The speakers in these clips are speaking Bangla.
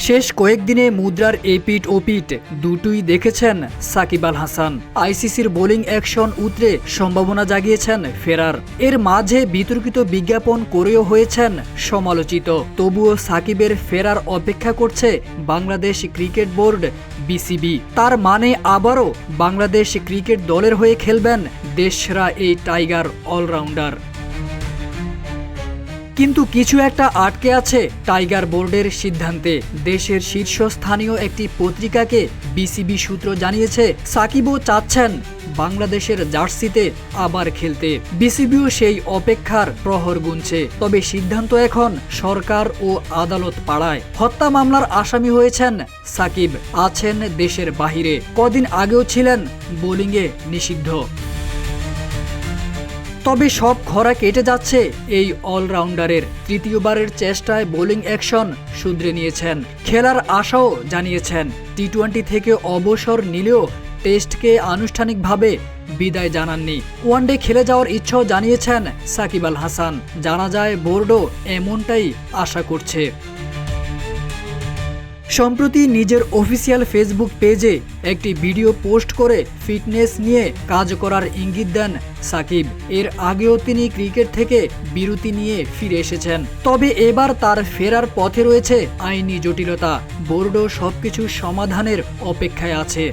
শেষ কয়েকদিনে মুদ্রার এপিট ওপিট দুটোই দেখেছেন সাকিব আল হাসান। আইসিসির বোলিং অ্যাকশন উতরে সম্ভাবনা জাগিয়েছেন ফেরার। এর মাঝে বিতর্কিত বিজ্ঞাপন করেও হয়েছেন সমালোচিত। তবুও সাকিবের ফেরার অপেক্ষা করছে বাংলাদেশ ক্রিকেট বোর্ড বিসিবি। তার মানে আবারও বাংলাদেশ ক্রিকেট দলের হয়ে খেলবেন দেশসেরা এই টাইগার অলরাউন্ডার। কিন্তু কিছু একটা আটকে আছে টাইগার বোর্ডের সিদ্ধান্তে। দেশের শীর্ষস্থানীয় একটি পত্রিকাকে বিসিবি সূত্র জানিয়েছে সাকিবও চাচ্ছেন বাংলাদেশের জার্সিতে আবার খেলতে। বিসিবিও সেই অপেক্ষার প্রহর গুনছে। তবে সিদ্ধান্ত এখন সরকার ও আদালত পাড়ায়। হত্যা মামলার আসামি হয়েছেন সাকিব, আছেন দেশের বাহিরে। কদিন আগেও ছিলেন বোলিংয়ে নিষিদ্ধ। তবে সব খরা কেটে যাচ্ছে এই অলরাউন্ডারের। তৃতীয়বারের চেষ্টায় বোলিং অ্যাকশন শুধরে নিয়েছেন। খেলার আশাও জানিয়েছেন। টি-20 থেকে অবসর নিলেও টেস্টকে আনুষ্ঠানিকভাবে বিদায় জানাননি। ওয়ানডে খেলে যাওয়ার ইচ্ছাও জানিয়েছেন সাকিব আল হাসান। জানা যায় বোর্ডও এমনটাই আশা করছে। সম্প্রতি নিজের অফিসিয়াল ফেসবুক পেজে একটি ভিডিও পোস্ট করে ফিটনেস নিয়ে কাজ করার ইঙ্গিত দেন সাকিব। এর আগেও তিনি ক্রিকেট থেকে বিরতি নিয়ে ফিরে এসেছেন। তবে এবার তার ফেরার পথে রয়েছে আইনি জটিলতা। বোর্ডও সবকিছু সমাধানের অপেক্ষায় আছে।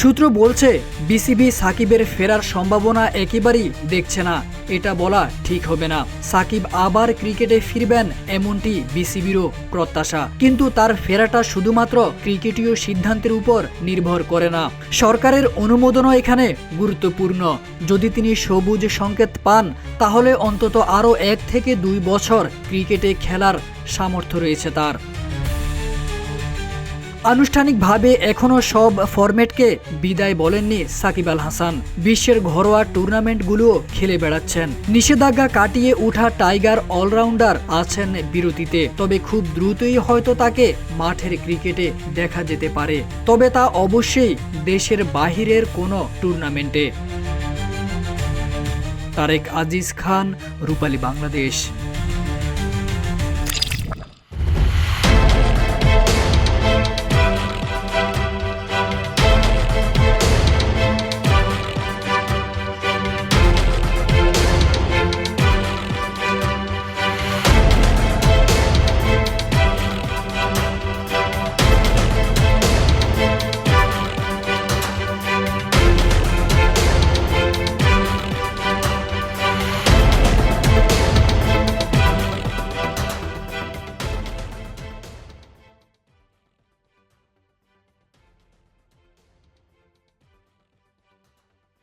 সূত্র বলছে বিসিবি সাকিবের ফেরার সম্ভাবনা একেবারেই দেখছে না। এটা বলা ঠিক হবে না। সাকিব আবার ক্রিকেটে ফিরবেন এমনটি বিসিবিরও প্রত্যাশা। কিন্তু তার ফেরাটা শুধুমাত্র ক্রিকেটীয় সিদ্ধান্তের উপর নির্ভর করে না। সরকারের অনুমোদনও এখানে গুরুত্বপূর্ণ। যদি তিনি সবুজ সংকেত পান তাহলে অন্তত আরও 1 থেকে 2 বছর ক্রিকেটে খেলার সামর্থ্য রয়েছে তার। আনুষ্ঠানিকভাবে এখনও সব ফরম্যাটকে বিদায় বলেননি সাকিব আল হাসান। বিশ্বের ঘরোয়া টুর্নামেন্টগুলোও খেলে বেড়াচ্ছেন। নিষেধাজ্ঞা কাটিয়ে ওঠা টাইগার অলরাউন্ডার আছেন বিরতিতে। তবে খুব দ্রুতই হয়তো তাকে মাঠের ক্রিকেটে দেখা যেতে পারে। তবে তা অবশ্যই দেশের বাহিরের কোনো টুর্নামেন্টে। তারেক আজিজ খান, রূপালী বাংলাদেশ।